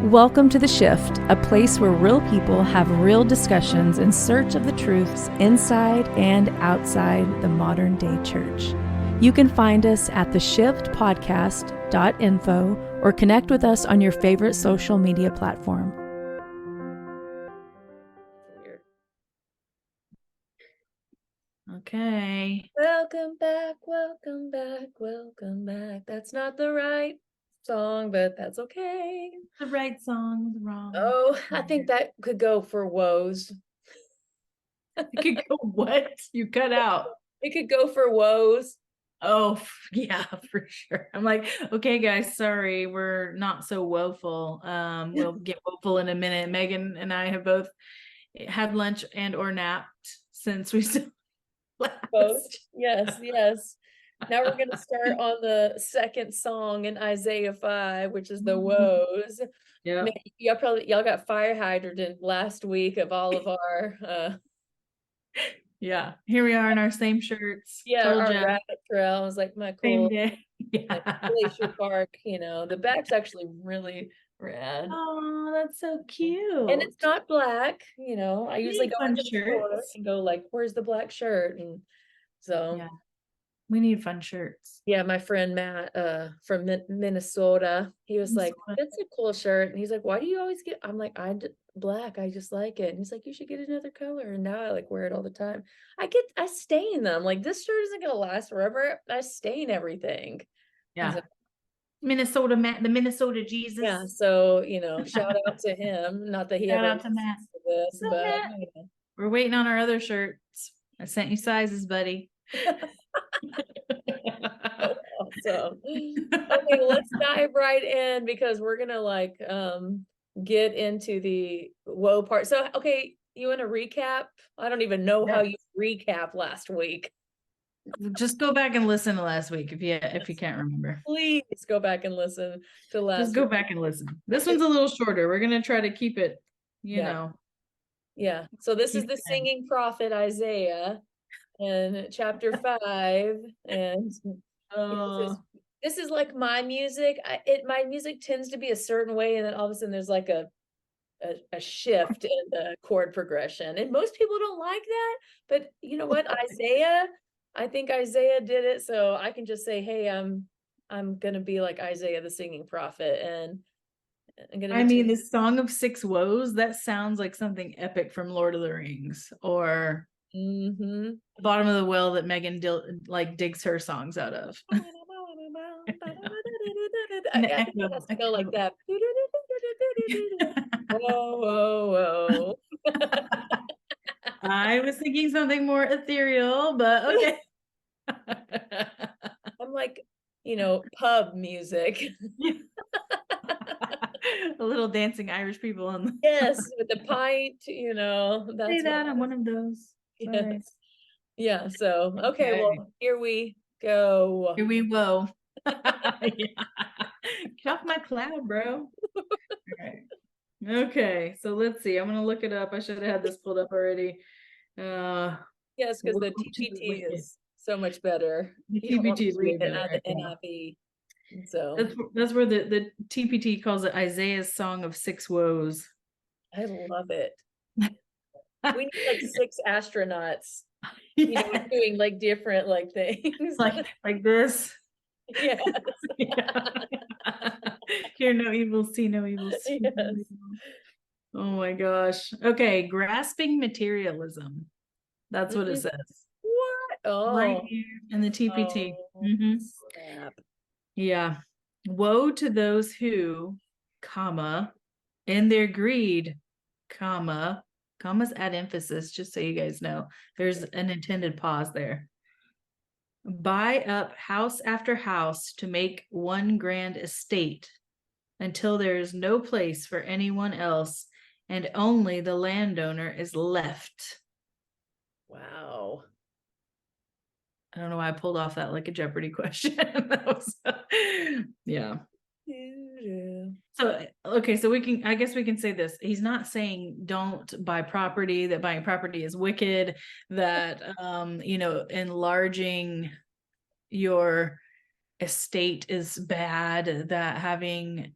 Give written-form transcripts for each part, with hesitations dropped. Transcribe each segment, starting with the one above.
Welcome to The Shift, a place where real people have real discussions in search of the truths inside and outside the modern day church. You can find us at theshiftpodcast.info or connect with us on your favorite social media platform. Okay. Welcome back, welcome back, welcome back. That's not the right song, but that's okay. The right song, the wrong. Oh, I think that could go for woes. It could go what? You cut out. It could go for woes. Oh, yeah, for sure. I'm like, okay, guys, sorry, we're not so woeful. We'll get woeful in a minute. Megan and I have both had lunch and or napped since we still Both. Yes. Now we're gonna start on the second song in Isaiah 5, which is the woes. Yeah. Y'all got fire hydrant last week of all of our Yeah. Here we are in our same shirts. Told our ya. rabbit trail. It was like my Same cool day. like Yeah. Glacier Park, the back's actually really rad. Oh, that's so cute. And it's not black, I usually need go fun into the store shirts. and go like, where's the black shirt? And so Yeah. We need fun shirts. yeah, my friend Matt from Minnesota, he was like, that's a cool shirt. And he's like, why do you always get, I'm like, black, I just like it. And he's like, you should get another color. And now I like wear it all the time. I stain them. Like, this shirt isn't gonna last forever. I stain everything. Yeah. So, Minnesota Matt, the Minnesota Jesus. yeah, so shout out to him. Not that he Shout ever out to Matt. listens to this, So, but Matt, we're waiting on our other shirts. I sent you sizes, buddy. Awesome. Okay, let's dive right in because we're gonna get into the woe part. So okay, you want to recap? I don't even know how you recap last week. Just go back and listen to last week if you can't remember. Please go back and listen to last Just go back and listen. This one's a little shorter. We're gonna try to keep it, Yeah. So this is the singing prophet Isaiah in chapter 5, and this is like my music. My music tends to be a certain way, and then all of a sudden there's like a shift in the chord progression, and most people don't like that. But you know what, I think Isaiah did it, so I can just say, hey, I'm gonna be like Isaiah the singing prophet, and I'm gonna. The Song of Six Woes, that sounds like something epic from Lord of the Rings, or the bottom of the well that Megan digs her songs out of. I has to go like that. Whoa, whoa, whoa. I was thinking something more ethereal, but okay. I'm like, pub music. A little dancing Irish people on the yes, with the pint, that's say that I'm one of those. Yes. Yeah, so okay, well, here we go. Here we go. Get off my cloud, bro. Okay. Okay, so let's see. I'm gonna look it up. I should have had this pulled up already. Yes, because the TPT is so much better. The TPT is way better. The NIV. So that's where the TPT calls it Isaiah's Song of Six Woes. I love it. We need like 6 astronauts, doing like different things. like this. Yes. Hear no evil, see no evil. Yes. Oh my gosh. Okay, grasping materialism. That's what it says. What? Oh. Right here in the TPT. Snap. Yeah. Woe to those who, in their greed, commas add emphasis, just so you guys know. There's an intended pause there. Buy up house after house to make one grand estate until there is no place for anyone else and only the landowner is left. Wow. I don't know why I pulled off that like a Jeopardy question. Yeah. So, okay, so I guess we can say this. He's not saying don't buy property, that buying property is wicked, that, enlarging your estate is bad, that having,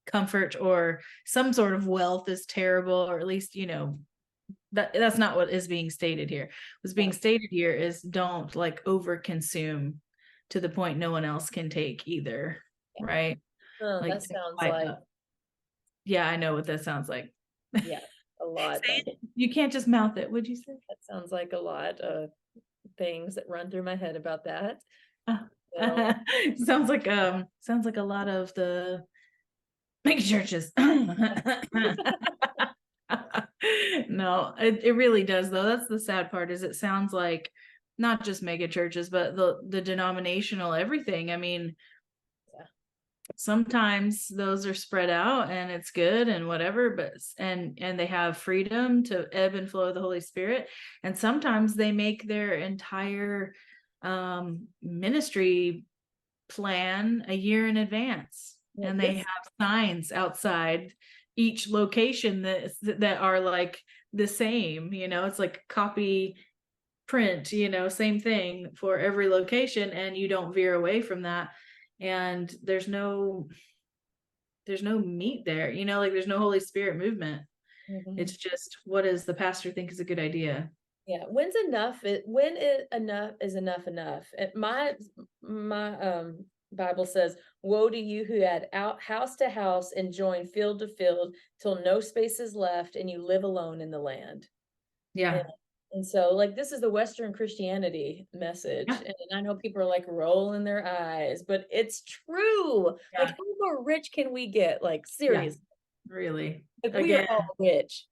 comfort or some sort of wealth is terrible, or at least, that's not what is being stated here. What's being stated here is don't like over consume to the point no one else can take either. Right? Oh, Like that sounds fight like, up. Yeah, I know what that sounds like. yeah, a lot. You can't just mouth it. Would you say? That sounds like a lot of things that run through my head about that. Sounds like a lot of the mega churches. No, it really does though. That's the sad part, is it sounds like not just mega churches, but the denominational everything. I mean, sometimes those are spread out and it's good and whatever, but and they have freedom to ebb and flow of the Holy Spirit. And sometimes they make their entire ministry plan a year in advance, and they have signs outside each location that are like the same, it's like copy print, same thing for every location, and you don't veer away from that. And there's no meat there, like there's no Holy Spirit movement. It's just, what does the pastor think is a good idea? Yeah, when enough is enough. My Bible says, woe to you who add out house to house and join field to field till no space is left and you live alone in the land. Yeah. And so like, this is the Western Christianity message. Yeah. And I know people are like rolling their eyes, but it's true. Yeah. Like, how more rich can we get? Like, seriously. Yeah. Really. Like, we are all rich.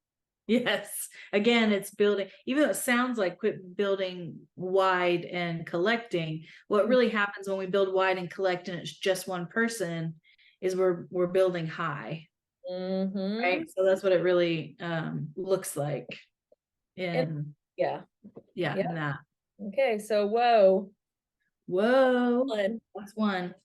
Yes. Again, it's building, even though it sounds like quit building wide and collecting, what really happens when we build wide and collect and it's just one person is we're building high. Right. So that's what it really looks like in in that. Okay, so whoa. That's one.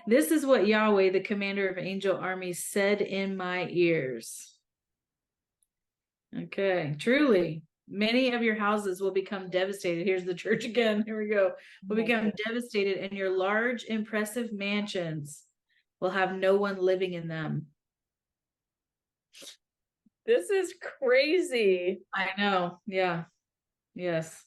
This is what Yahweh, the commander of angel armies, said in my ears. Okay, truly, many of your houses will become devastated. Here's the church again. Here we go. Will become devastated, and your large, impressive mansions will have no one living in them. This is crazy. I know. Yeah. Yes.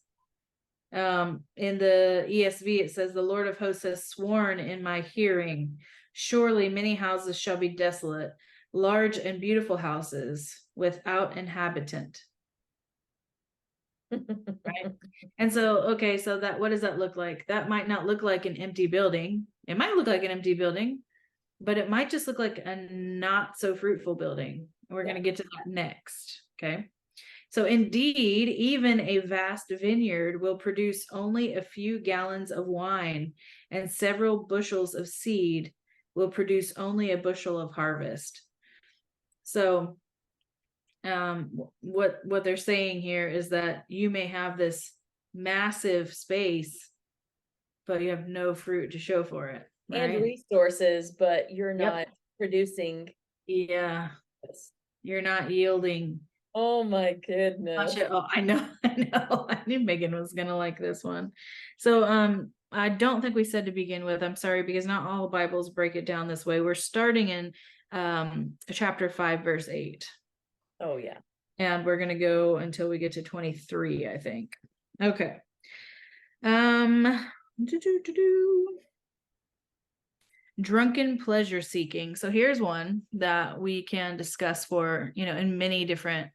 In the ESV, it says, the Lord of hosts has sworn in my hearing, surely many houses shall be desolate, large and beautiful houses without inhabitant. Right. And so, okay, so what does that look like? That might not look like an empty building. It might look like an empty building, but it might just look like a not so fruitful building. And we're going to get to that next. Okay. So indeed, even a vast vineyard will produce only a few gallons of wine, and several bushels of seed will produce only a bushel of harvest. So what they're saying here is that you may have this massive space, but you have no fruit to show for it. Right? And resources, but you're not producing. Yeah. You're not yielding. Oh my goodness. Oh, I know. I knew Megan was gonna like this one. So I don't think we said to begin with, I'm sorry, because not all Bibles break it down this way. We're starting in chapter 5, verse 8. Oh yeah. And we're gonna go until we get to 23, I think. Okay. Drunken pleasure seeking. So here's one that we can discuss for, in many different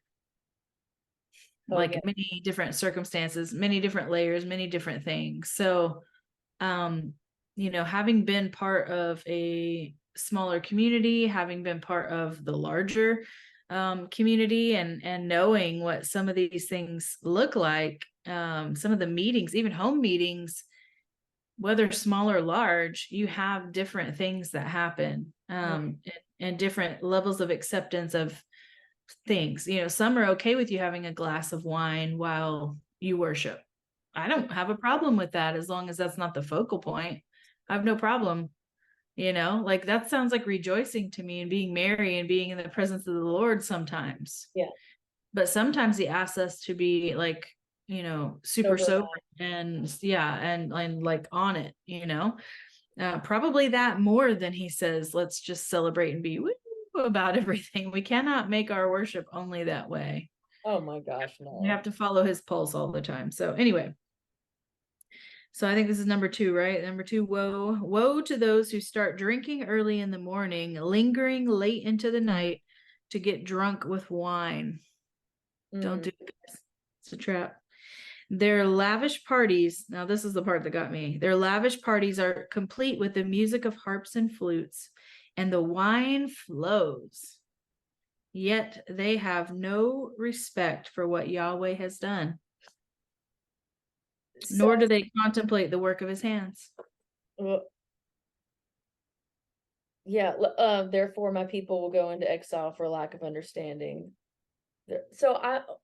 many different circumstances, many different layers, many different things. So, having been part of a smaller community, having been part of the larger community, and knowing what some of these things look like, some of the meetings, even home meetings, whether small or large, you have different things that happen, and different levels of acceptance of things. Some are okay with you having a glass of wine while you worship. I don't have a problem with that, as long as that's not the focal point. I have no problem. Like, that sounds like rejoicing to me, and being merry and being in the presence of the Lord sometimes. Yeah. But sometimes he asks us to be like, super sober and like on it, Probably that more than he says, let's just celebrate and be woo about everything. We cannot make our worship only that way. Oh my gosh, no. We have to follow his pulse all the time. So anyway, so I think this is number 2, right? Number 2, woe to those who start drinking early in the morning, lingering late into the night to get drunk with wine. Don't do it, guys. It's a trap. Their lavish parties, now this is the part that got me. Their lavish parties are complete with the music of harps and flutes, and the wine flows. Yet they have no respect for what Yahweh has done, nor do they contemplate the work of his hands. Well, yeah, therefore my people will go into exile for lack of understanding. So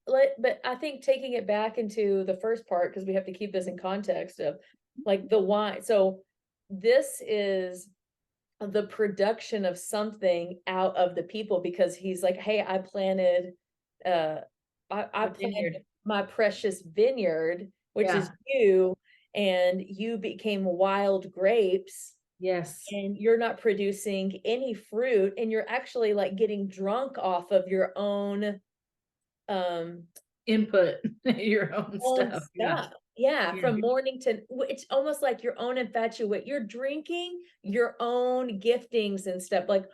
but I think taking it back into the first part, because we have to keep this in context of like the wine. So this is the production of something out of the people, because he's like, hey, I planted I planted my precious vineyard, which is you, and you became wild grapes. Yes. And you're not producing any fruit, and you're actually like getting drunk off of your own input, your own stuff. Yeah, from morning to, it's almost like your own infatuation. You're drinking your own giftings and stuff. Like,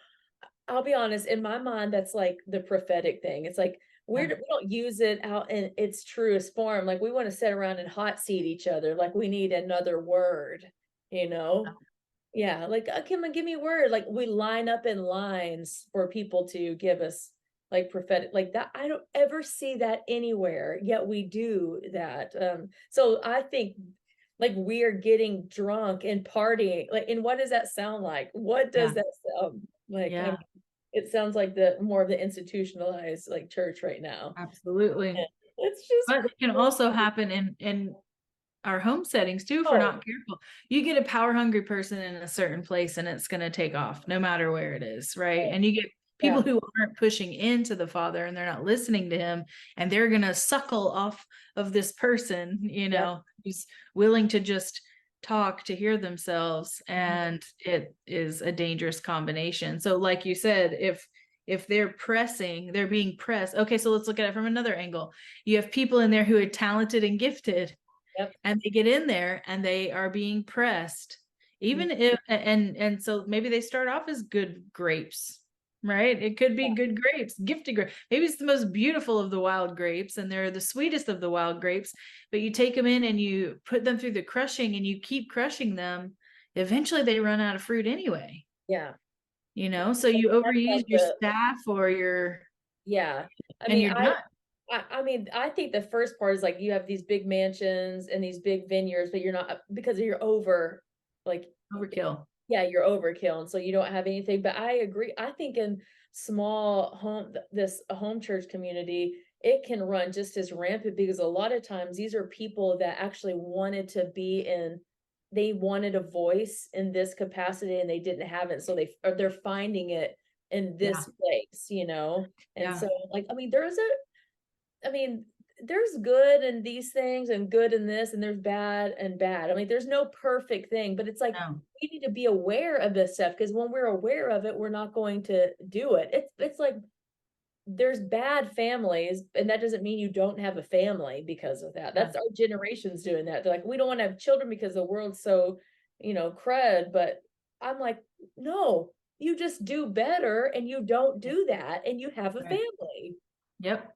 I'll be honest, in my mind, that's like the prophetic thing. It's like we don't use it out in its truest form. Like, we want to sit around and hot seat each other. Like, we need another word, you know? Yeah, like, come on, give me a word. Like, we line up in lines for people to give us like prophetic, like that. I don't ever see that anywhere, yet we do that. So I think like we are getting drunk and partying. Like, and what does that sound like? What does that sound like? I mean, it sounds like the more of the institutionalized like church right now. Absolutely. And it's just, but it can also happen in our home settings too, if we're not careful. You get a power hungry person in a certain place and it's going to take off no matter where it is, right? And you get people who aren't pushing into the Father and they're not listening to him, and they're going to suckle off of this person, you know, who's willing to just talk to hear themselves, and it is a dangerous combination. So like you said, if they're being pressed. Okay, so let's look at it from another angle. You have people in there who are talented and gifted, and they get in there and they are being pressed, even if, and so maybe they start off as good grapes, right? It could be good grapes, gifted grapes. Maybe it's the most beautiful of the wild grapes and they're the sweetest of the wild grapes, but you take them in and you put them through the crushing and you keep crushing them. Eventually they run out of fruit anyway. You know, so you overuse your staff or your, you're done. I mean, I think the first part is like you have these big mansions and these big vineyards, but you're not, because you're overkill. Yeah, you're overkill. And so you don't have anything. But I agree. I think in small home church community, it can run just as rampant, because a lot of times these are people that actually wanted to they wanted a voice in this capacity and they didn't have it. So they're finding it in this place, you know? And so like, I mean, there's good in these things and good in this, and there's bad and bad. I mean, there's no perfect thing, but it's like we need to be aware of this stuff, because when we're aware of it, we're not going to do it. It's like there's bad families, and that doesn't mean you don't have a family because of that. That's our generation's doing that. They're like, we don't want to have children because the world's so, crud. But I'm like, no, you just do better, and you don't do that, and you have a family. Yep.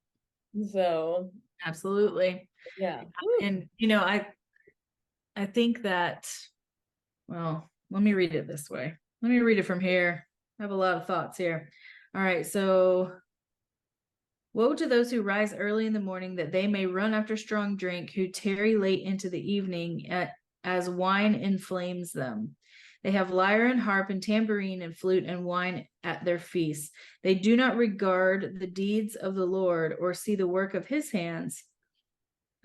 So absolutely. Yeah. And I think that, well, let me read it this way. Let me read it from here. I have a lot of thoughts here. All right. So, woe to those who rise early in the morning that they may run after strong drink, who tarry late into the evening as wine inflames them. They have lyre and harp and tambourine and flute and wine at their feasts. They do not regard the deeds of the Lord or see the work of his hands.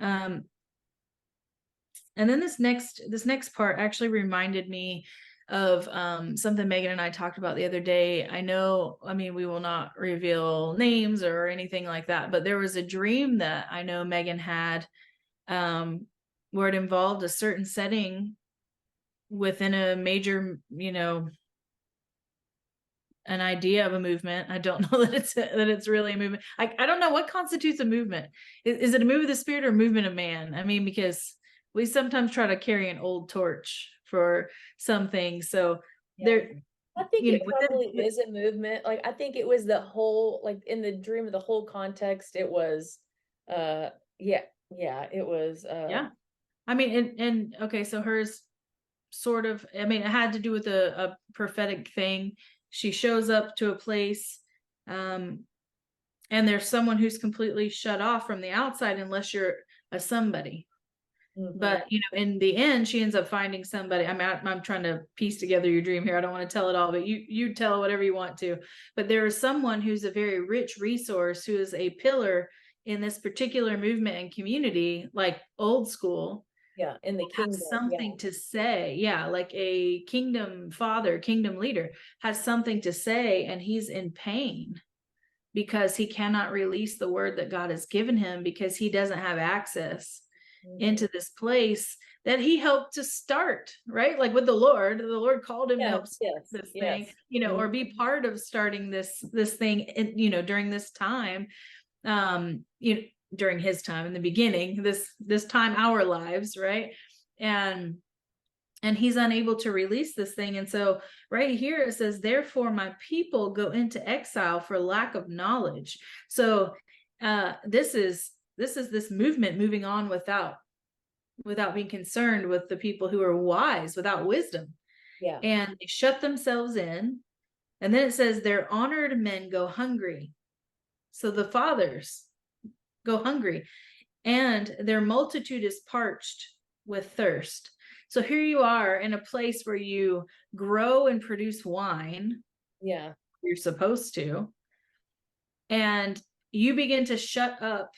And then this next part actually reminded me of something Megan and I talked about the other day. We will not reveal names or anything like that, but there was a dream that I know Megan had where it involved a certain setting within a major, an idea of a movement. I don't know that it's really a movement. I don't know what constitutes a movement. Is it a move of the spirit or a movement of man? I mean, because we sometimes try to carry an old torch for some things. So there, I think it probably is a movement. Like, I think it was the whole, like in the dream of the whole context, it was, it was, yeah. I mean, and okay, so hers sort of, I mean, it had to do with a prophetic thing. She shows up to a place, and there's someone who's completely shut off from the outside unless you're a somebody. But in the end, she ends up finding somebody. I mean, I'm trying to piece together your dream here. I don't want to tell it all, but you tell whatever you want to. But there is someone who's a very rich resource, who is a pillar in this particular movement and community, like old school. Yeah, in the kingdom. Something to say. Yeah, like a kingdom father, kingdom leader has something to say, and he's in pain because he cannot release the word that God has given him because he doesn't have access into this place that he helped to start, right? Like with the Lord called him to help start this thing, or be part of starting this thing, during this time, during his time in the beginning, this time, our lives, right? And he's unable to release this thing. And so right here it says, therefore my people go into exile for lack of knowledge. So this is this movement moving on without being concerned with the people who are wise, without wisdom. Yeah. And they shut themselves in. And then it says their honored men go hungry. So the fathers go hungry, and their multitude is parched with thirst. So here you are in a place where you grow and produce wine. Yeah. You're supposed to. And you begin to shut up,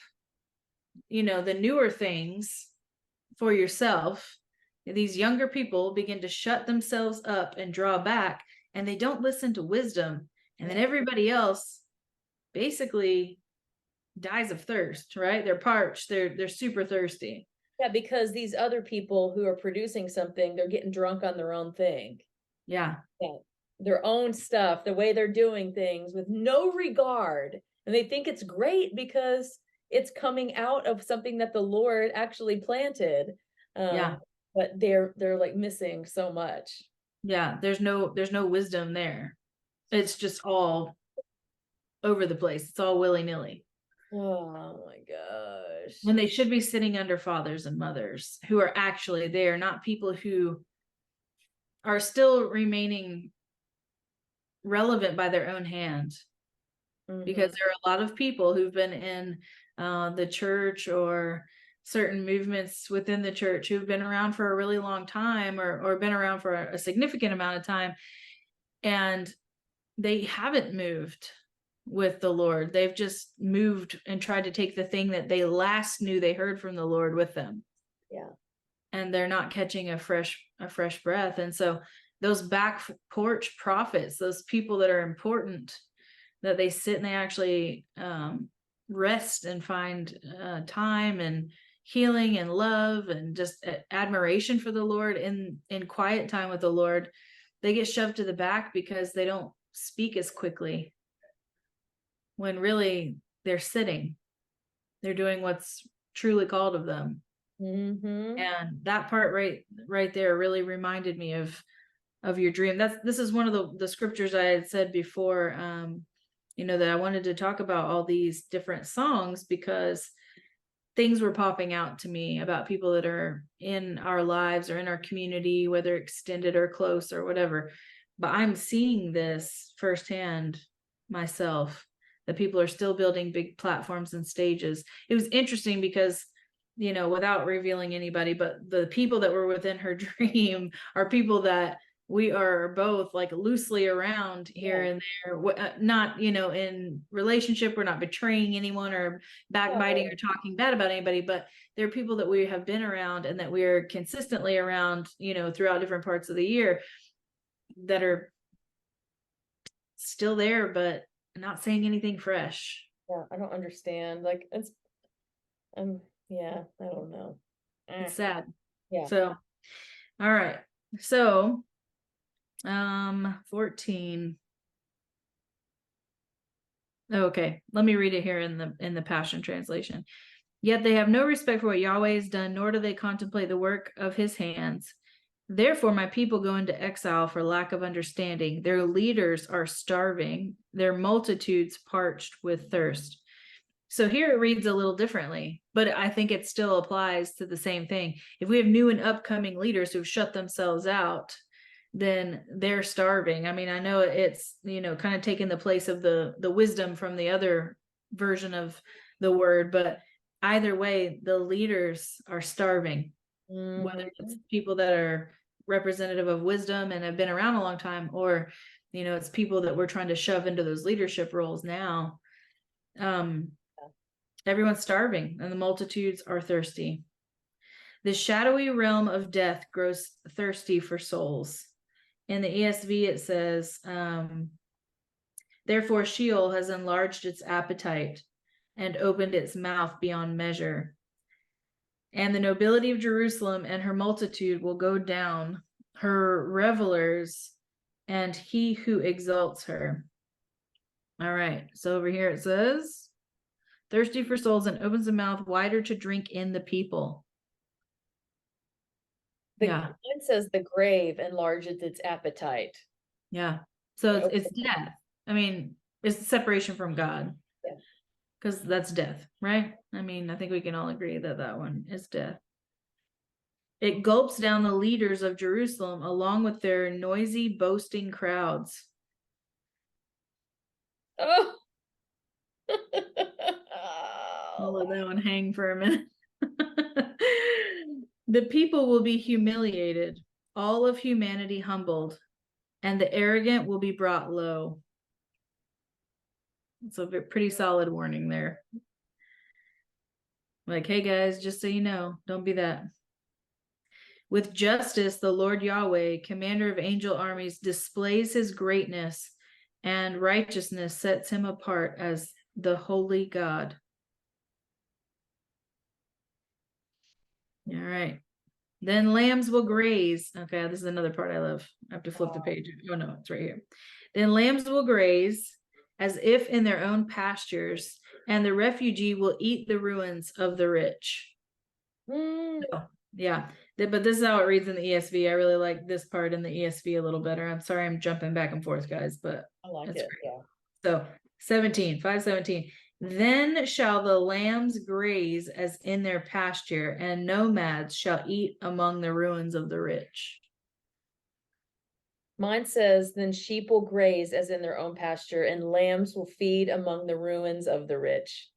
the newer things for yourself. These younger people begin to shut themselves up and draw back, and they don't listen to wisdom. And then everybody else basically dies of thirst, right? They're parched. They're super thirsty. Yeah, because these other people who are producing something, they're getting drunk on their own thing. Yeah. Their own stuff, the way they're doing things with no regard. And they think it's great because it's coming out of something that the Lord actually planted. But they're like missing so much. Yeah, there's no wisdom there. It's just all over the place. It's all willy-nilly. Oh my gosh. When they should be sitting under fathers and mothers who are actually there, not people who are still remaining relevant by their own hand. Because there are a lot of people who've been in the church or certain movements within the church who've been around for a really long time, or been around for a significant amount of time, and they haven't moved with the Lord. They've just moved and tried to take the thing that they last knew they heard from the Lord with them. Yeah. And they're not catching a fresh breath. And so those back porch prophets, those people that are important, that they sit and they actually rest and find time and healing and love and just admiration for the Lord in quiet time with the Lord, they get shoved to the back because they don't speak as quickly, when really they're sitting, they're doing what's truly called of them. And that part right there really reminded me of your dream. This is one of the scriptures I had said before, that I wanted to talk about all these different songs, because things were popping out to me about people that are in our lives or in our community, whether extended or close or whatever. But I'm seeing this firsthand myself, that people are still building big platforms and stages. It was interesting because, without revealing anybody, but the people that were within her dream are people that we are both like loosely around here and there, not, in relationship. We're not betraying anyone or backbiting or talking bad about anybody, but they're people that we have been around and that we are consistently around, throughout different parts of the year, that are still there, but not saying anything fresh. Yeah, I don't understand. Like, it's, I don't know. It's sad. Yeah. So, all right. So 14. Okay, let me read it here in the Passion Translation. Yet they have no respect for what Yahweh has done, nor do they contemplate the work of his hands. Therefore, my people go into exile for lack of understanding. Their leaders are starving, their multitudes parched with thirst. So here it reads a little differently, but I think it still applies to the same thing. If we have new and upcoming leaders who've shut themselves out, then they're starving. I mean, I know it's, kind of taking the place of the wisdom from the other version of the word, but either way, the leaders are starving. Whether it's people that are representative of wisdom and have been around a long time, or it's people that we're trying to shove into those leadership roles now. Everyone's starving and the multitudes are thirsty. The shadowy realm of death grows thirsty for souls. In the ESV, it says, therefore Sheol has enlarged its appetite and opened its mouth beyond measure. And the nobility of Jerusalem and her multitude will go down, her revelers, and he who exalts her. All right. So over here it says, thirsty for souls and opens the mouth wider to drink in the people. It says the grave enlarges its appetite. Yeah. So it's death. I mean, it's the separation from God. Yeah. Because that's death, right? I mean, I think we can all agree that one is death. It gulps down the leaders of Jerusalem along with their noisy, boasting crowds. Oh. I'll let that one hang for a minute. The people will be humiliated, all of humanity humbled, and the arrogant will be brought low. It's a pretty solid warning there. Like, hey guys, just so you know, don't be that. With justice, the Lord Yahweh, commander of angel armies, displays his greatness, and righteousness sets him apart as the holy God. All right. Then lambs will graze. Okay, this is another part I love. I have to flip the page. Oh no, it's right here. Then lambs will graze as if in their own pastures, and the refugee will eat the ruins of the rich. So, yeah, but this is how it reads in the ESV. I really like this part in the ESV a little better. I'm sorry I'm jumping back and forth, guys, but I like it. Great. Yeah. So 5:17. Then shall the lambs graze as in their pasture, and nomads shall eat among the ruins of the rich. Mine says, then sheep will graze as in their own pasture, and lambs will feed among the ruins of the rich.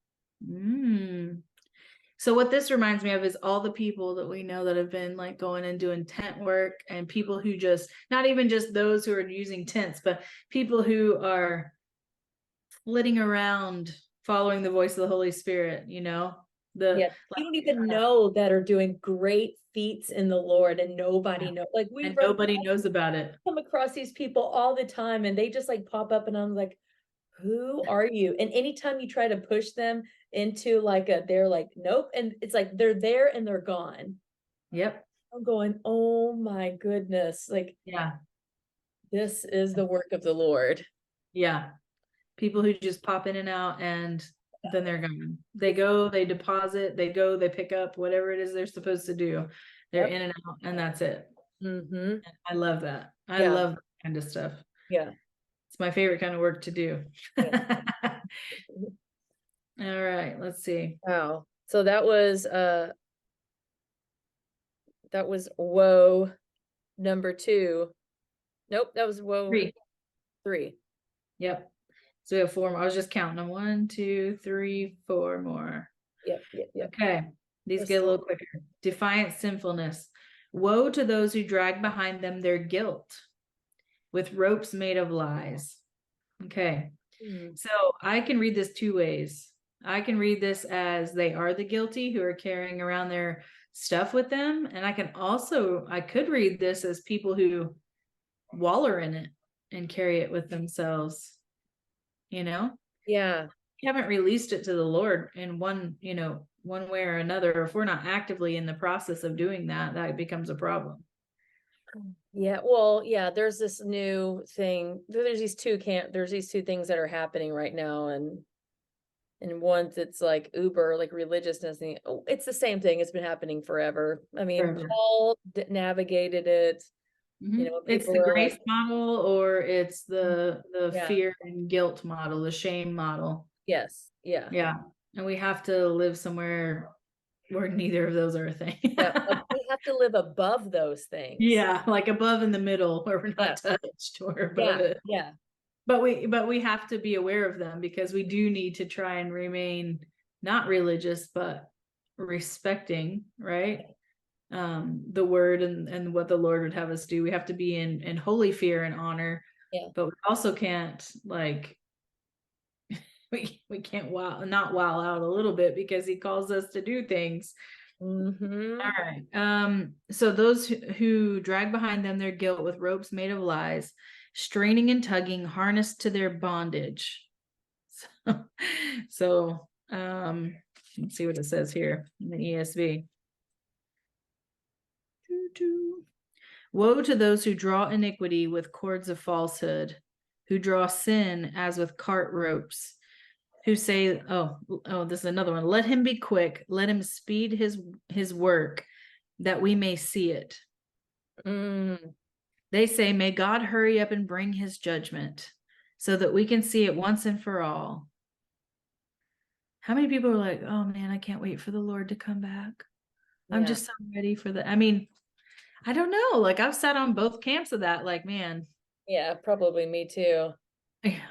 So what this reminds me of is all the people that we know that have been like going and doing tent work, and people who just, not even just those who are using tents, but people who are flitting around following the voice of the Holy Spirit, you don't even know that are doing great feats in the Lord, and nobody knows. Like nobody knows about it. Come across these people all the time, and they just like pop up, and I'm like, who are you? And anytime you try to push them into they're like, nope, and it's like they're there and they're gone. Yep. I'm going, oh my goodness, this is the work of the Lord. Yeah. People who just pop in and out, and then they're gone. They go, they deposit, they go, they pick up whatever it is they're supposed to do. They're in and out, and that's it. Mm-hmm. I love that. I love that kind of stuff. Yeah. It's my favorite kind of work to do. Yeah. All right, let's see. Wow. So that was woe number 2. Nope, that was woe 3. Yep. So we have 4 more. I was just counting them. 1, 2, 3, 4 more. Yep. Okay. These get a little quicker. Defiant sinfulness. Woe to those who drag behind them their guilt with ropes made of lies. Okay. So I can read this 2 ways. I can read this as they are the guilty who are carrying around their stuff with them. And I could read this as people who waller in it and carry it with themselves. Yeah. We haven't released it to the Lord in one way or another. If we're not actively in the process of doing that, that becomes a problem. Yeah, well, yeah, there's this new thing. There's these two things that are happening right now, and one that's like uber, like religiousness. It's the same thing. It's been happening forever. I mean, Forever. Paul navigated it. It's People the were grace like, model, or it's the yeah, fear and guilt model, the shame model. yes, yeah, Yeah. And we have to live somewhere where neither of those are a thing. yeah. We have to live above those things. Yeah, like above in the middle where we're not Yeah. touched, or above Yeah, it. yeah, But we have to be aware of them, because we do need to try and remain not religious, but respecting, right? The word and what the Lord would have us do. We have to be in holy fear and honor, yeah. but we also can't, like, we can't not wow out a little bit, because he calls us to do things. Mm-hmm. All right. So those who drag behind them their guilt with ropes made of lies, straining and tugging, harnessed to their bondage. So, let's see what it says here in the ESV. Woe to those who draw iniquity with cords of falsehood, who draw sin as with cart ropes, who say, oh, this is another one. Let him be quick. Let him speed his work, that we may see it. They say, may God hurry up and bring his judgment, so that we can see it once and for all. How many people are like, oh man, I can't wait for the Lord to come back. I'm just so ready for the, I mean, I don't know. Like, I've sat on both camps of that. Like, man. Yeah, probably me too.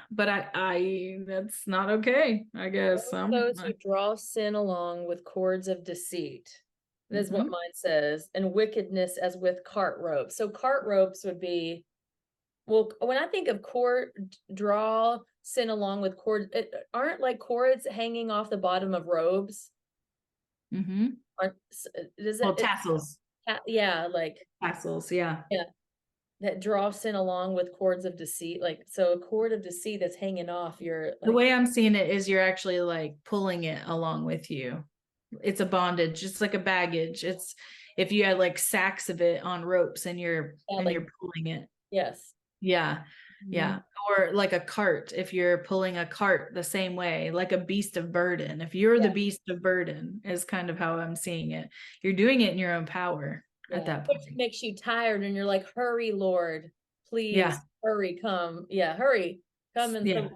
But I that's not okay, I guess. Those who draw sin along with cords of deceit. That is what mine says. And wickedness as with cart ropes. So cart ropes would be, well, when I think of draw sin along with cords, aren't like cords hanging off the bottom of robes? Aren't, does Well, it, tassels. yeah, like Tassels, yeah. yeah, that draw sin along with cords of deceit. Like, so a cord of deceit that's hanging off your, The like, way I'm seeing it is you're actually like pulling it along with you. It's a bondage. It's like a baggage. It's if you had like sacks of it on ropes and you're pulling it. yes. Yeah. Yeah. Or like a cart, if you're pulling a cart the same way, like a beast of burden. If you're the beast of burden, is kind of how I'm seeing it. You're doing it in your own power at that point. Which makes you tired, and you're like, hurry, Lord, please, hurry, come. Yeah, hurry, come. And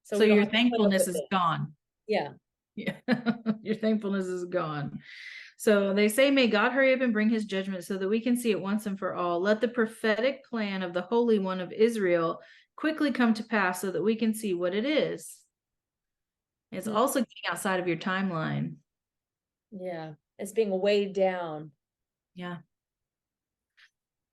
so your thankfulness is gone. Yeah. Your thankfulness is gone. So they say, may God hurry up and bring his judgment, so that we can see it once and for all. Let the prophetic plan of the Holy One of Israel quickly come to pass, so that we can see what it is. It's also getting outside of your timeline. Yeah, it's being weighed down. Yeah.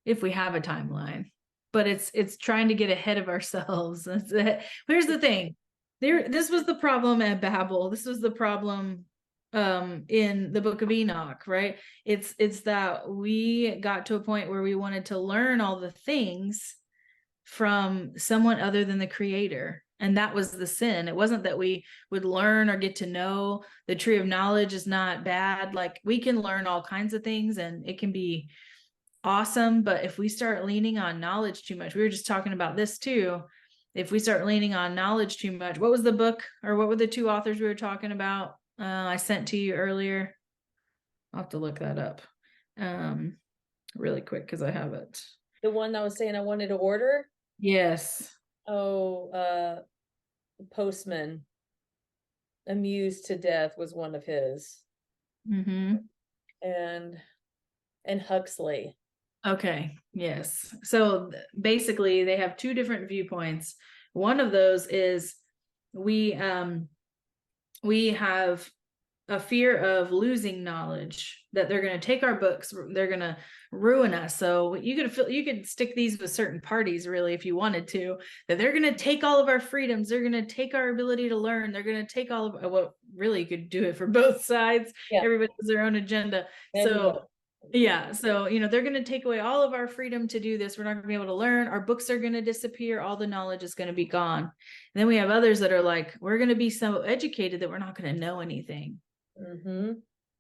If we have a timeline. But it's trying to get ahead of ourselves. Here's the thing. This was the problem at Babel. This was the problem in the book of Enoch, right? It's that we got to a point where we wanted to learn all the things from someone other than the creator, and that was the sin. It wasn't that we would learn or get to know. The tree of knowledge is not bad. Like, we can learn all kinds of things and it can be awesome, but if we start leaning on knowledge too much, we were just talking about this too, if we start leaning on knowledge too much, what was the book, or what were the two authors we were talking about I sent to you earlier? I'll have to look that up really quick, because I have it. The one that was saying I wanted to order? Yes. Postman, Amused to Death was one of his. And Huxley. Okay. Yes. So basically they have two different viewpoints. One of those is we have a fear of losing knowledge, that they're going to take our books, they're going to ruin us. So you could stick these with certain parties, really, if you wanted to, that they're going to take all of our freedoms, they're going to take our ability to learn, they're going to take all of, well, really, you could do it for both sides. Everybody has their own agenda. So yeah, so they're going to take away all of our freedom to do this. We're not going to be able to learn. Our books are going to disappear. All the knowledge is going to be gone. And then we have others that are like, we're going to be so educated that we're not going to know anything.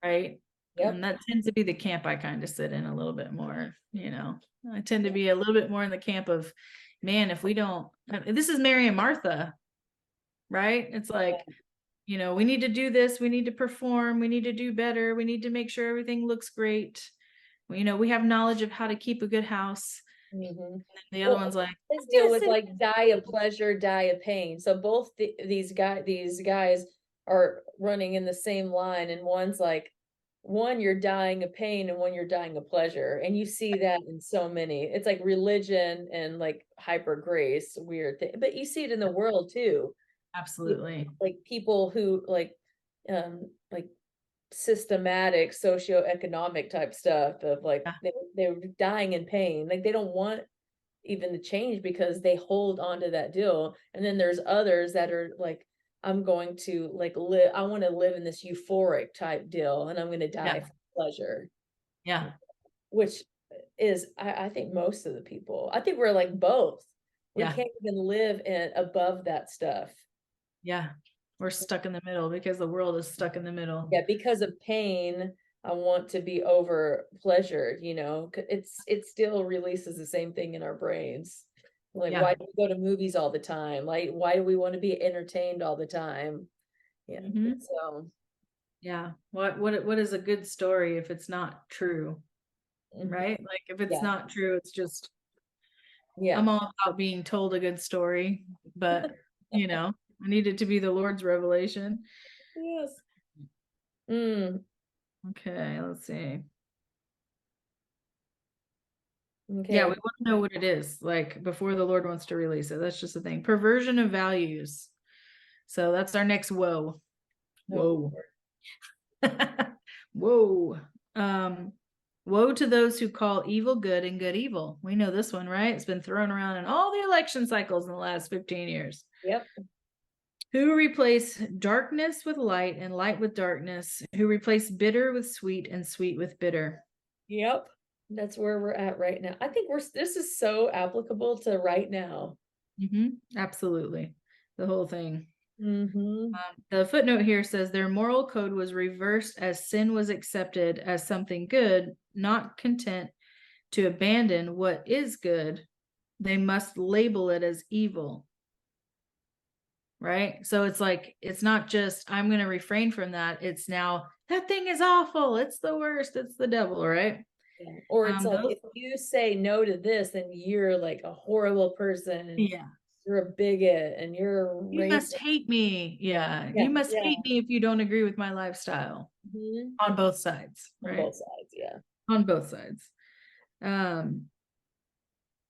Right? Yep. And that tends to be the camp I kind of sit in a little bit more, you know. I tend to be a little bit more in the camp of, man, if we don't, this is Mary and Martha, right? It's like, you know, we need to do this, we need to perform, we need to do better, we need to make sure everything looks great. Well, you know, we have knowledge of how to keep a good house. Mm-hmm. The other one's like, let's deal with like die of pleasure, die of pain. So both these guys are running in the same line, and one's like, one you're dying of pain and one you're dying of pleasure, and you see that in so many. It's like religion and like hyper grace, weird thing, but you see it in the world too. absolutely. Like people who like systematic socioeconomic type stuff of like they're dying in pain, like they don't want even to change because they hold on to that deal. And then there's others that are like, I'm going to like live, I want to live in this euphoric type deal, and I'm going to die for pleasure. Yeah. Which is, I think most of the people, I think we're like both. We can't even live in above that stuff. Yeah. We're stuck in the middle because the world is stuck in the middle. Yeah, because of pain, I want to be over pleasured, you know. It still releases the same thing in our brains. Like, why do we go to movies all the time? Like, why do we want to be entertained all the time? Yeah. So yeah. What is a good story if it's not true? Right? Like if it's not true, it's just I'm all about being told a good story, but you know, I need it to be the Lord's revelation. Yes. Okay, let's see. Okay. Yeah, we want to know what it is, like before the Lord wants to release it. That's just the thing. Perversion of values. So that's our next woe. Whoa. Whoa. Woe to those who call evil good and good evil. We know this one, right? It's been thrown around in all the election cycles in the last 15 years. Yep. Who replace darkness with light and light with darkness, who replace bitter with sweet and sweet with bitter. Yep. That's where we're at right now. I think this is so applicable to right now. Absolutely. The whole thing. Mm-hmm. The footnote here says their moral code was reversed as sin was accepted as something good, not content to abandon what is good. They must label it as evil. Right? So it's like, it's not just, I'm going to refrain from that. It's now, that thing is awful. It's the worst. It's the devil, right? Yeah. Or it's like, if you say no to this, then you're like a horrible person. Yeah. You're a bigot and you must hate me. Yeah. You must hate me if you don't agree with my lifestyle. On both sides. Right? On both sides, yeah. On both sides.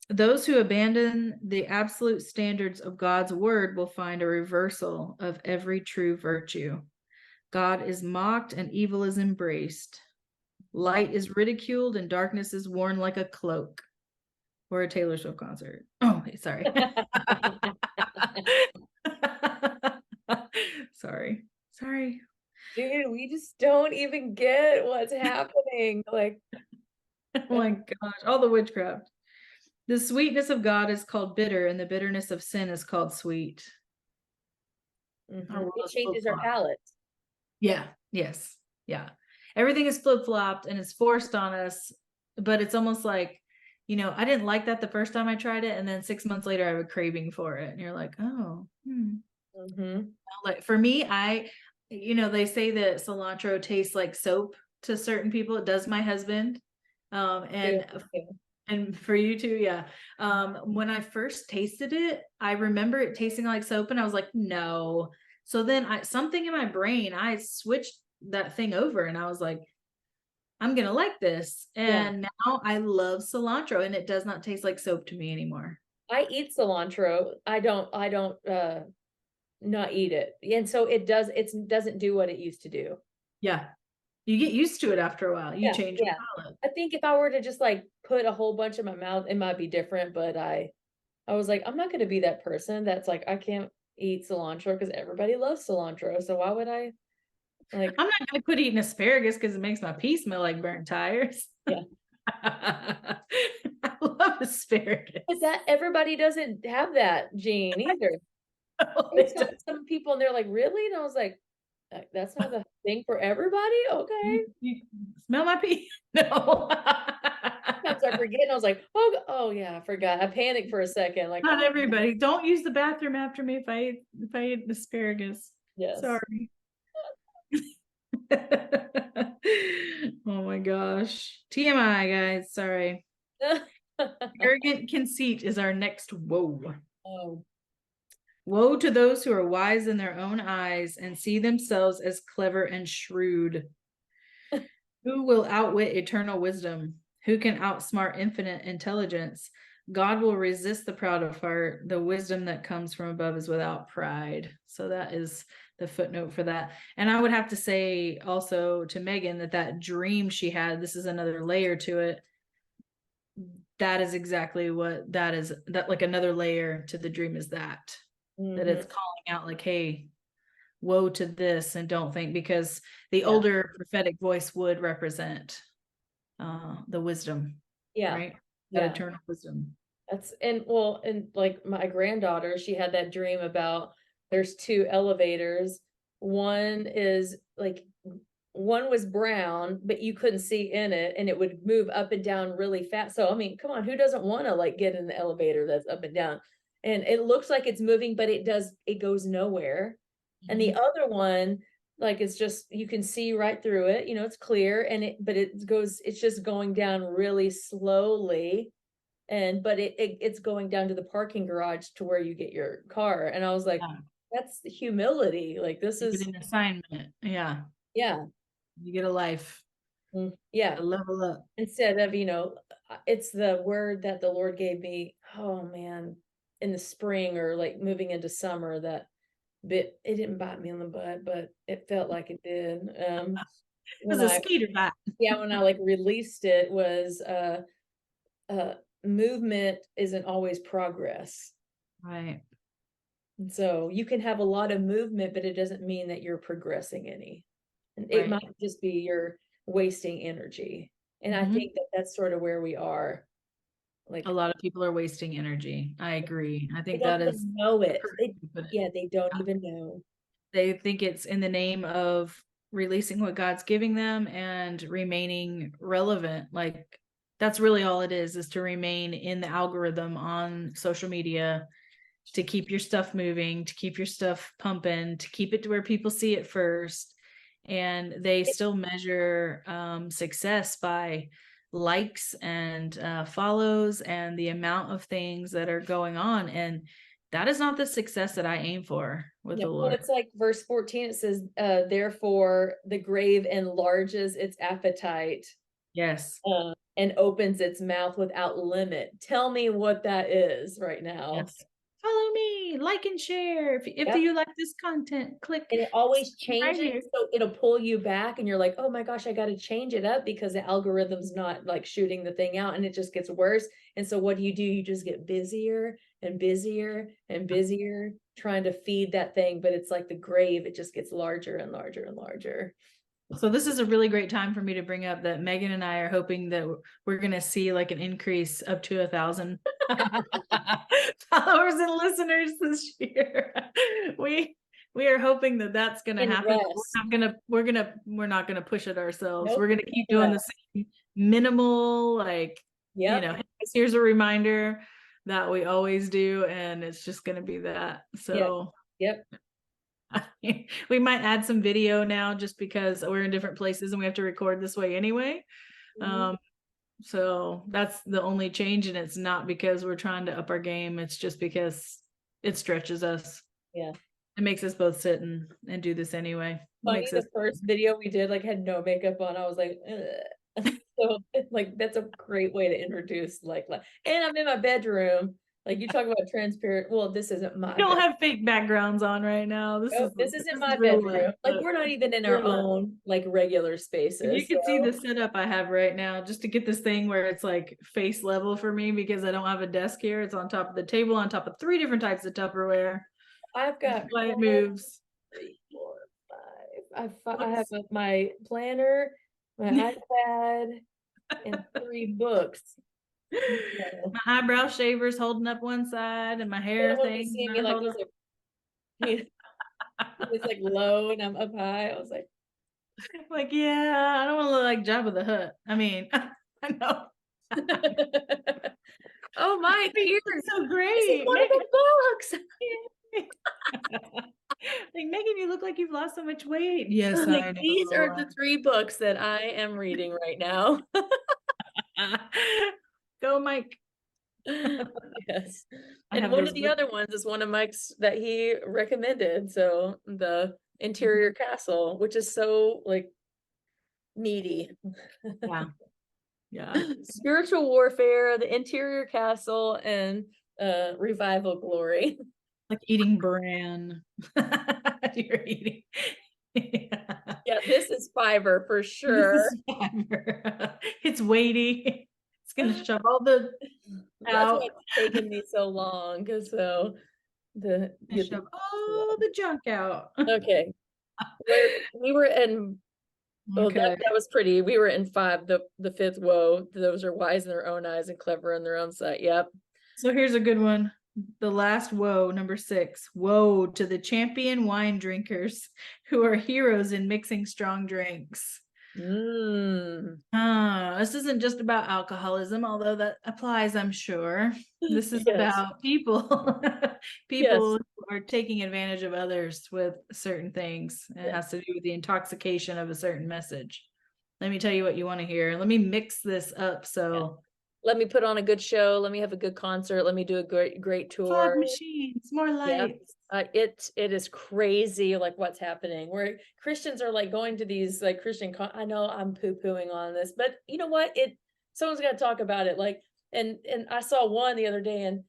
Those who abandon the absolute standards of God's word will find a reversal of every true virtue. God is mocked and evil is embraced. Light is ridiculed and darkness is worn like a cloak. Or a Taylor Swift concert. Oh, sorry. Sorry. Dude, we just don't even get what's happening. Like, oh my gosh, all the witchcraft. The sweetness of God is called bitter, and the bitterness of sin is called sweet. It changes our palate. Yeah. Yes. Yeah. Everything is flip-flopped and it's forced on us, but it's almost like, you know, I didn't like that the first time I tried it, and then 6 months later I have a craving for it, and you're like, oh. Like for me, they say that cilantro tastes like soap to certain people. It does my husband. And for you too, yeah. When I first tasted it, I remember it tasting like soap, and I was like, no. So then something in my brain, I switched that thing over, and I was like, I'm gonna like this. And now I love cilantro, and it does not taste like soap to me anymore. I eat cilantro. I don't not eat it. And so it doesn't do what it used to do. Yeah. You get used to it after a while. You change your palate. I think if I were to just like put a whole bunch in my mouth, it might be different. But I was like, I'm not going to be that person that's like, I can't eat cilantro because everybody loves cilantro. So why would I? Like, I'm not going to quit eating asparagus because it makes my pee smell like burnt tires. Yeah. I love asparagus. But that everybody doesn't have that gene either. Some people, and they're like, really? And I was like, That's not the thing for everybody. Okay. You smell my pee? No. Sometimes I forget, and I was like, oh yeah, I forgot. I panicked for a second. Like, Not oh, everybody. Don't use the bathroom after me if I eat asparagus. yes. Sorry. Oh my gosh. TMI, guys. Sorry. Arrogant conceit is our next woe. Oh, Woe to those who are wise in their own eyes and see themselves as clever and shrewd. Who will outwit eternal wisdom? Who can outsmart infinite intelligence? God will resist the proud of heart. The wisdom that comes from above is without pride. So that is the footnote for that. And I would have to say also to Megan that dream she had, this is another layer to it. That is exactly what that is. That like another layer to the dream is that it's calling out like, hey, woe to this, and don't think, because the older prophetic voice would represent the wisdom, right? That eternal wisdom. That's and like my granddaughter, she had that dream about there's two elevators. One was brown, but you couldn't see in it, and it would move up and down really fast. So I mean, come on, who doesn't want to like get in the elevator that's up and down? And it looks like it's moving, but it goes nowhere. And the other one, like, it's just, you can see right through it, it's clear, and it's just going down really slowly. But it's going down to the parking garage to where you get your car. And I was like, that's the humility. Like, this is an assignment. Yeah. You get a life. Yeah. A level up. Instead of, it's the word that the Lord gave me, oh man, in the spring, or like moving into summer, that bit, it didn't bite me on the butt, but it felt like it did. It was a skeeter bite. Yeah, when I like released it, was movement isn't always progress. Right. And so you can have a lot of movement, but it doesn't mean that you're progressing any. And it might just be you're wasting energy. And I think that's sort of where we are. Like, a lot of people are wasting energy. I agree. I think they don't that is even know it. They don't even know. They think it's in the name of releasing what God's giving them and remaining relevant. Like, that's really all it is to remain in the algorithm on social media, to keep your stuff moving, to keep your stuff pumping, to keep it to where people see it first. And they still measure success by likes and follows and the amount of things that are going on. And that is not the success that I aim for with the Lord. Well, it's like verse 14, it says, therefore the grave enlarges its appetite. Yes. And opens its mouth without limit. Tell me what that is right now. Yes. Follow me, like and share. If you like this content, click. And it always changes, so it'll pull you back, and you're like, oh my gosh, I got to change it up because the algorithm's not like shooting the thing out, and it just gets worse. And so what do? You just get busier and busier and busier trying to feed that thing, but it's like the grave, it just gets larger and larger and larger. So this is a really great time for me to bring up that Megan and I are hoping that we're going to see like an increase up to 1,000 followers and listeners this year. We are hoping that that's going to happen. We're not going to push it ourselves. Nope. We're going to keep doing the same minimal, like, here's a reminder that we always do. And it's just going to be that. So, we might add some video now just because we're in different places and we have to record this way anyway. So that's the only change, and it's not because we're trying to up our game. It's just because it stretches us. Yeah. It makes us both sit and do this anyway. Funny, the first video we did, like, had no makeup on. I was like, so like, that's a great way to introduce like, and I'm in my bedroom. Like, you talk about transparent. Well, this isn't my. We don't have fake backgrounds on right now. This isn't my bedroom. Like, we're not even in our own like regular spaces. You can see the setup I have right now, just to get this thing where it's like face level for me, because I don't have a desk here. It's on top of the table, on top of 3 different types of Tupperware. I've got why it moves. 3, 4, 5. I have my planner, my iPad, and 3 books. My eyebrow shaver's holding up one side, and my hair thing. It's like low and I'm up high. I was Like, yeah, I don't want to look like Jabba the Hutt. I mean, I know. oh my, here, So this is great. one of the books. Like making you look like you've lost so much weight. Yes, Like, I know. these are the 3 books that I am reading right now. Go, Mike. Yes. I And have one those of the books. other ones is one of Mike's that he recommended. So the Interior Castle, which is so like meaty. Yeah. Yeah. Spiritual warfare, the Interior Castle, and revival glory. Like eating bran. You're eating. Yeah, this is fiber for This sure. is fiber. It's weighty. It's gonna shove all the That's why out. it's taken me so long. So get Shove all the junk out. okay. We were in Okay. that was pretty. We were in 5, the 5th woe. Those are wise in their own eyes and clever in their own sight. Yep. So here's a good one. The last woe, number 6. Woe to the champion wine drinkers who are heroes in mixing strong drinks. This isn't just about alcoholism, although that applies, I'm sure. This is Yes. about people Yes. who are taking advantage of others with certain things. It has to do with the intoxication of a certain message. Let me tell you what you want to hear. Let me mix this up. So let me put on a good show. Let me have a good concert. Let me do a great tour. fog machines, more lights. It is crazy, like what's happening. Where Christians are like going to these like I know I'm poo-pooing on this, but you know what? Someone's got to talk about it. Like, and I saw one the other day, and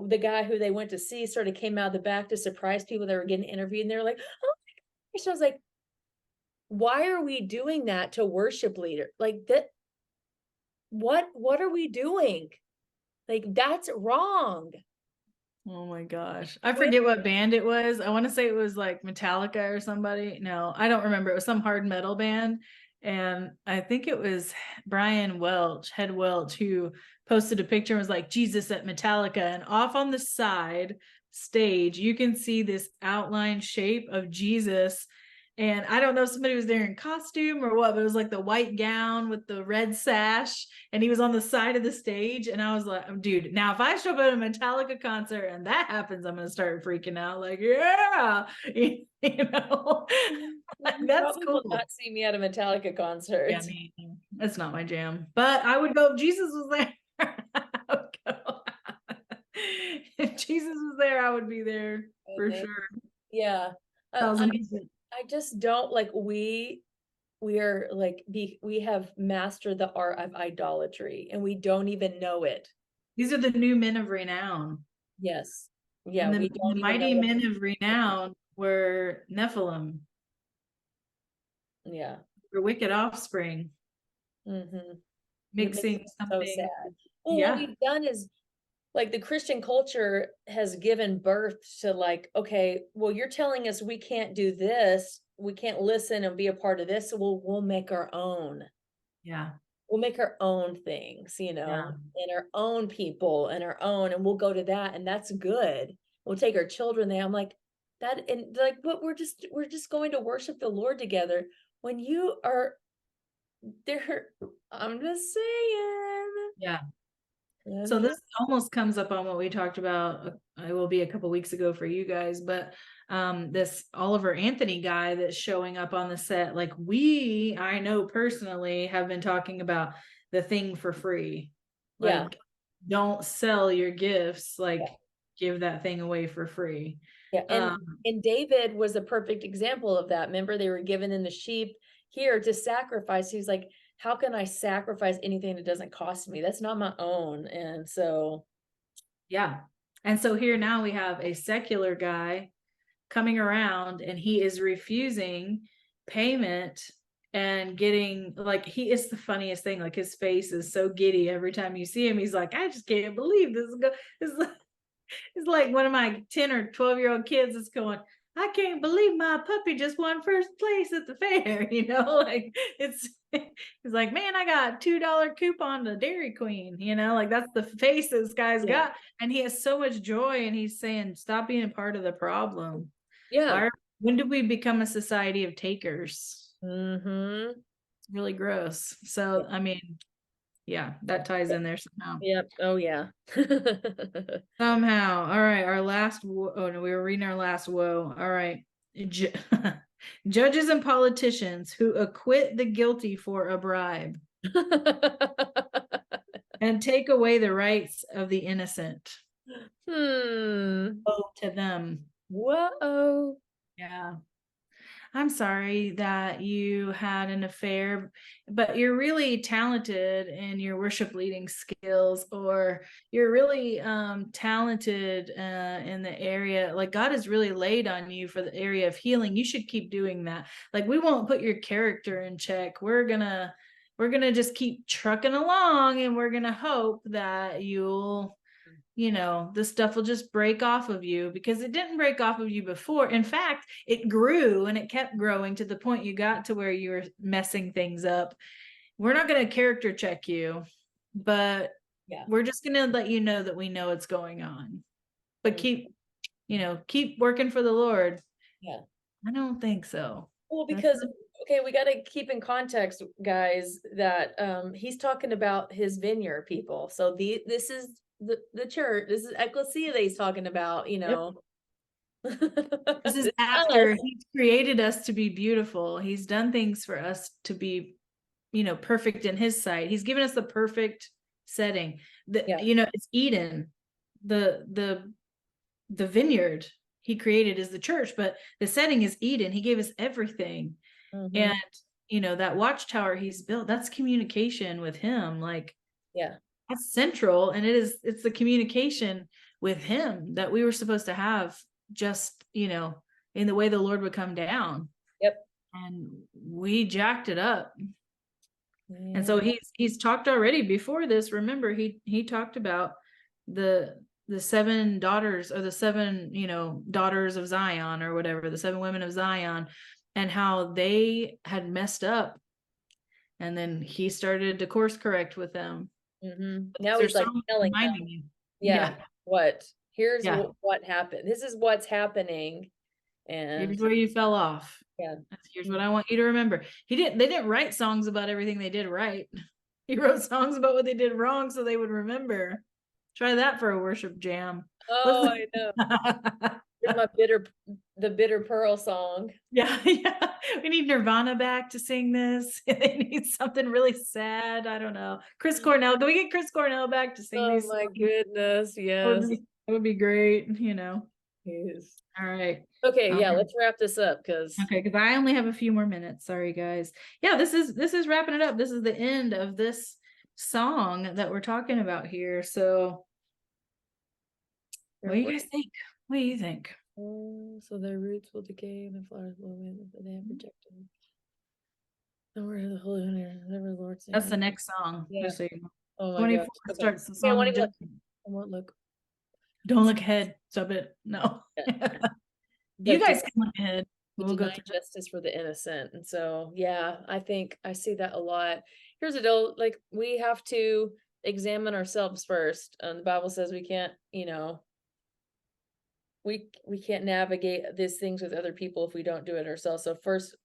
the guy who they went to see sort of came out of the back to surprise people that were getting interviewed, and they were like, "Oh my gosh!" I was like, "Why are we doing that to worship leader? Like that? What are we doing? Like that's wrong." Oh my gosh. I forget what band it was. I want to say it was like Metallica or somebody. No, I don't remember. It was some hard metal band. And I think it was Brian Welch, Head Welch, who posted a picture and was like, Jesus at Metallica. And off on the side stage, you can see this outline shape of Jesus. And I don't know if somebody was there in costume or what, but it was like the white gown with the red sash. And he was on the side of the stage. And I was like, dude, now if I show up at a Metallica concert and that happens, I'm going to start freaking out. Like, yeah, you know, that's cool. Will not see me at a Metallica concert. Yeah, that's not my jam. But I would go if Jesus was there. I would go. If Jesus was there, I would be there for sure. Yeah. I just don't like we are like we have mastered the art of idolatry and we don't even know it. These are the new men of renown. Yes. Yeah. And the mighty men of renown were Nephilim. Yeah. Or wicked offspring. Mixing something. So sad. Well, what we've done is like the Christian culture has given birth to like, okay, well, you're telling us we can't do this. We can't listen and be a part of this. So we'll make our own. Yeah. We'll make our own things, and our own people and and we'll go to that. And that's good. We'll take our children there. I'm like that. And like, but we're just going to worship the Lord together when you are there. I'm just saying. Yeah. So this almost comes up on what we talked about. It will be a couple weeks ago for you guys, but this Oliver Anthony guy that's showing up on the set, like I know personally have been talking about the thing for free. Like, don't sell your gifts. Like, give that thing away for free. Yeah, and David was a perfect example of that. Remember, they were given in the sheep here to sacrifice. He's like, how can I sacrifice anything that doesn't cost me? That's not my own. And so, yeah. And so here now we have a secular guy coming around and he is refusing payment and getting like, he is the funniest thing. Like his face is so giddy every time you see him. He's like, I just can't believe this. It's like one of my 10 or 12-year-old kids is going, I can't believe my puppy just won first place at the fair. Like it's like, man, I got $2 coupon to Dairy Queen, like that's the face this guy's got. And he has so much joy and he's saying, stop being a part of the problem. Yeah. Why are When did we become a society of takers? Mm-hmm. It's really gross. So, I mean, yeah, that ties in there somehow. Yep. Oh yeah. Somehow. All right. Our last, oh no, we were reading our last woe. All right. Judges and politicians who acquit the guilty for a bribe and take away the rights of the innocent. Woe to them. Whoa. Yeah. I'm sorry that you had an affair, but you're really talented in your worship leading skills, or you're really talented in the area. Like God has really laid on you for the area of healing. You should keep doing that. Like we won't put your character in check. We're gonna just keep trucking along, and we're gonna hope that you'll this stuff will just break off of you, because it didn't break off of you before. In fact, it grew and it kept growing to the point you got to where you were messing things up. We're not going to character check you, but we're just going to let you know that we know it's going on. But keep working for the Lord. Yeah. I don't think so. Well, because we got to keep in context, guys, that he's talking about his vineyard people. So this is the church, this is ecclesia that he's talking about, This is after he's created us to be beautiful. He's done things for us to be, perfect in his sight. He's given us the perfect setting. It's Eden. The vineyard he created is the church, but the setting is Eden. He gave us everything. And that watchtower he's built, that's communication with him. Like, that's central. And it's the communication with him that we were supposed to have, just in the way the Lord would come down. And we jacked it up. And so he's talked already before this. Remember, he talked about the 7 daughters, or the 7 daughters of Zion, or whatever, the 7 women of Zion, and how they had messed up, and then he started to course correct with them. Now he's like telling them, what here's what happened, this is what's happening, and here's where you fell off. Here's what I want you to remember. They didn't write songs about everything they did right. He wrote songs about what they did wrong so they would remember. Try that for a worship jam. I know. Here's my the bitter pearl song. Yeah. We need Nirvana back to sing this. They need something really sad. I don't know. Chris Cornell. Can we get Chris Cornell back to sing these? Oh my goodness, yes. That would be great, Yes. All right. Okay, let's wrap this up, because I only have a few more minutes. Sorry, guys. Yeah, this is wrapping it up. This is the end of this song that we're talking about here. So what do you guys think? What do you think? So their roots will decay and the flowers will win, but they have rejected. And where the Holy Lord. That's the next song. Just so you know. Oh my 24 God. starts the song. I won't look. Don't look ahead. Stop it. No. You guys can look ahead. We'll go through justice for the innocent. And so, I think I see that a lot. Here's a deal, like, we have to examine ourselves first. The Bible says we can't, we can't navigate these things with other people if we don't do it ourselves. So first,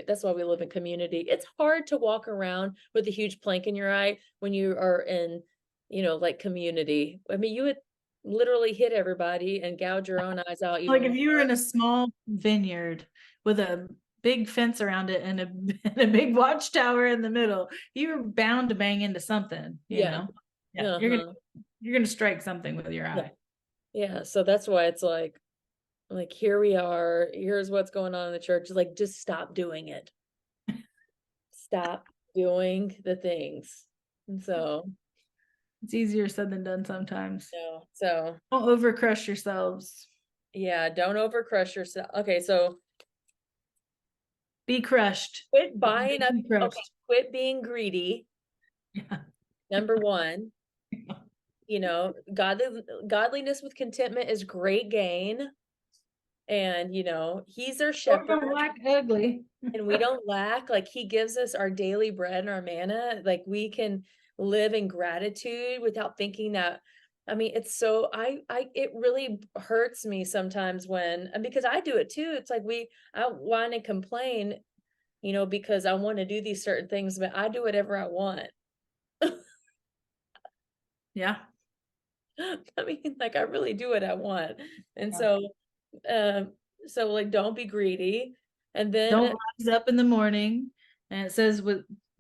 that's why we live in community. It's hard to walk around with a huge plank in your eye when you are in, like, community. I mean, you would literally hit everybody and gouge your own eyes out. Like if you were in a small vineyard with a big fence around it and a big watchtower in the middle, you're bound to bang into something, you know? Yeah. You're gonna strike something with your eye. Yeah. So that's why it's like here we are, here's what's going on in the church. Like, just stop doing it. Stop doing the things. And so it's easier said than done sometimes. So don't overcrush yourselves. Yeah, don't overcrush yourself. Okay, so be crushed. Quit buying up. Okay, quit being greedy. Yeah. Number 1. Godliness with contentment is great gain. And he's our shepherd. Don't lack ugly. And we don't lack. Like, he gives us our daily bread and our manna. Like, we can live in gratitude without thinking that I mean, it's so it really hurts me sometimes when, and because I do it too. It's like I whine and complain, because I want to do these certain things, but I do whatever I want. Yeah. I mean, like I really do what I want. And Yeah. so like don't be greedy. And Don't then rise up in the morning. And it says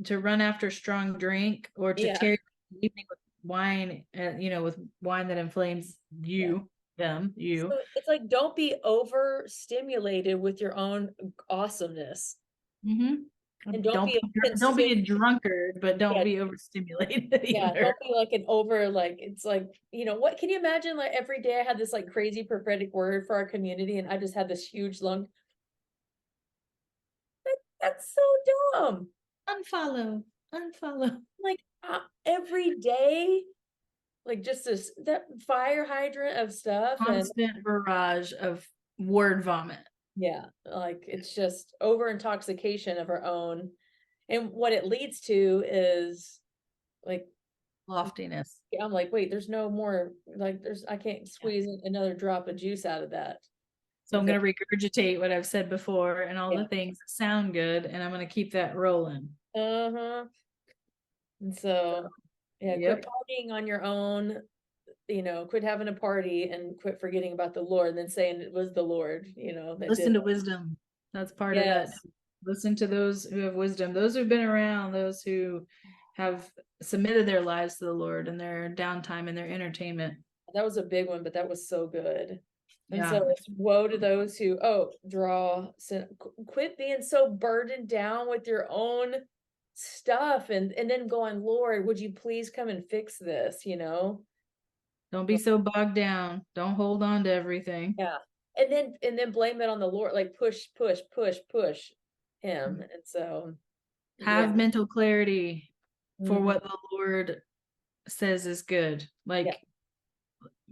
to run after strong drink or to yeah, tarry in the evening with wine, with wine that inflames yeah. you. So it's like don't be overstimulated with your own awesomeness. Mm-hmm. And don't be Don't be consumed. a drunkard, but don't Yeah, be overstimulated yeah, either. don't be like an over, like it's like, what can you imagine? Like every day I had this like crazy prophetic word for our community, and I just had this huge lung. That's so dumb. Unfollow. Like every day, like just that fire hydrant of stuff. And Constant barrage of word vomit. yeah, like it's just over intoxication of our own. And what it leads to is like, Loftiness. I'm like, wait, there's no more, like I can't squeeze another drop of juice out of that. So I'm going to regurgitate what I've said before and all Yeah. the things that sound good, and I'm going to keep that rolling. Uh-huh. And so, yeah, Yep. quit partying on your own, quit having a party and quit forgetting about the Lord and then saying it was the Lord, that Listen did to it. wisdom. That's part of that. Yes. Listen to those who have wisdom, those who've been around, those who have submitted their lives to the Lord and their downtime and their entertainment. That was a big one, but that was so good. And Yeah. so it's woe to those who, quit being so burdened down with your own stuff and then going, Lord, would you please come and fix this, Don't be so bogged down. Don't hold on to everything. Yeah. And then blame it on the Lord, like push him. And so Have yeah. mental clarity for Mhm. what the Lord says is good. Like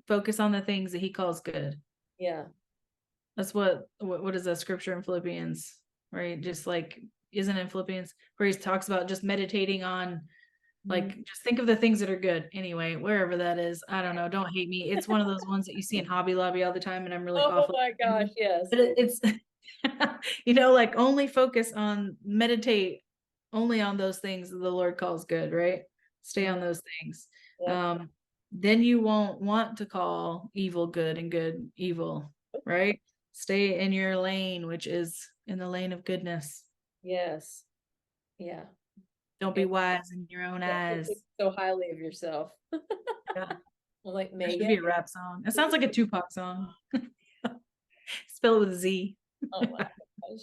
focus on the things that he calls good. Yeah. That's what is that scripture in Philippians, right? Just like isn't in Philippians where he talks about just meditating on like just think of the things that are good anyway, wherever that is. I don't know. Don't hate me. It's one of those ones that you see in Hobby Lobby all the time, and I'm really Oh awful. my gosh, yes. But it's like only focus on meditate only on those things that the Lord calls good, right? Stay on those things. Yeah. Then you won't want to call evil good and good evil, right? Stay in your lane, which is in the lane of goodness. Yes. Yeah. Don't be wise in your own eyes. Think so highly of yourself. Yeah. Well, like That should Megan. be a rap song. It sounds like a Tupac song. Spell it with a Z. Oh my gosh.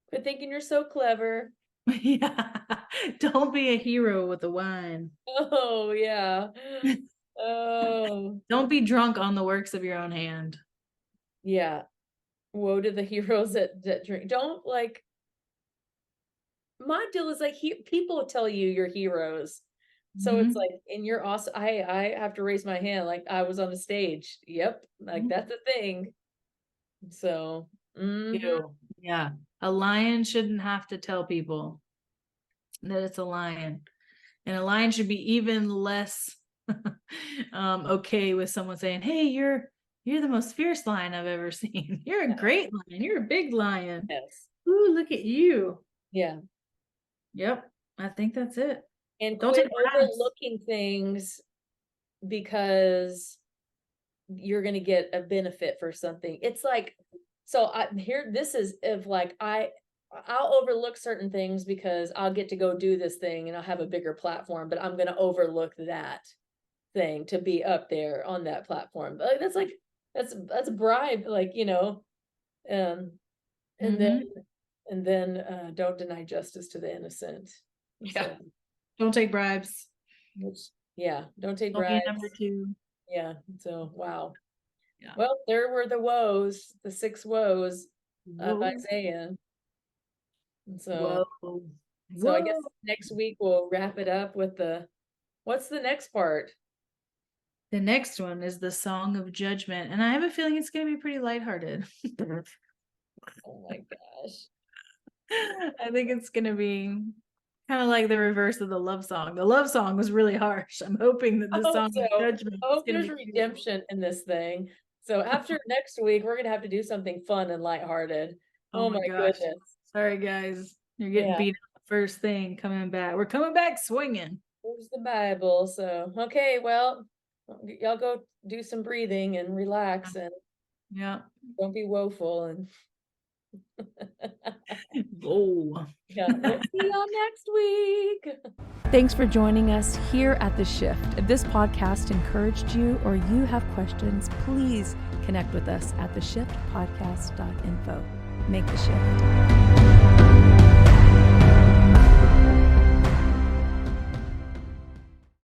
Quit thinking you're so clever. Yeah. Don't be a hero with the wine. Oh yeah. Oh Don't be drunk on the works of your own hand. yeah. Woe to the heroes that drink. Don't like, my deal is like people tell you you're heroes. So it's like, and you're awesome. I have to raise my hand. Like I was on the stage. Yep. Like that's a thing. So, Yeah. A lion shouldn't have to tell people that it's a lion. And a lion should be even less okay with someone saying, "Hey, you're the most fierce lion I've ever seen. You're a great lion. You're a big lion. yes. Ooh, look at you." Yeah. Yep. I think that's it. And Don't quit take bribes. overlooking things because you're going to get a benefit for something. It's like, so this is if like I'll overlook certain things because I'll get to go do this thing and I'll have a bigger platform, but I'm going to overlook that thing to be up there on that platform. But like that's a bribe, like, and then don't deny justice to the innocent. Yeah. So, Don't take bribes. don't take Don't bribes. be a number two. Yeah. So wow. Yeah. Well, there were the woes, the 6 woes of Whoa. Isaiah. And Whoa. so I guess next week we'll wrap it up with what's the next part? The next one is the Song of Judgment, and I have a feeling it's going to be pretty lighthearted. Oh my gosh. I think it's going to be Kind of like the reverse of the love song. The love song was really harsh. I'm hoping that the song of judgment. I hope there's redemption in this thing. So after next week, we're gonna have to do something fun and lighthearted. Oh my gosh. goodness. Sorry, guys. You're getting beat up the first thing coming back. We're coming back swinging. There's the Bible. So, okay, well, y'all go do some breathing and relax and don't be woeful and Oh. yeah, we'll see y'all next week. Thanks for joining us here at The Shift. If this podcast encouraged you or you have questions, please connect with us at theshiftpodcast.info. Make the shift.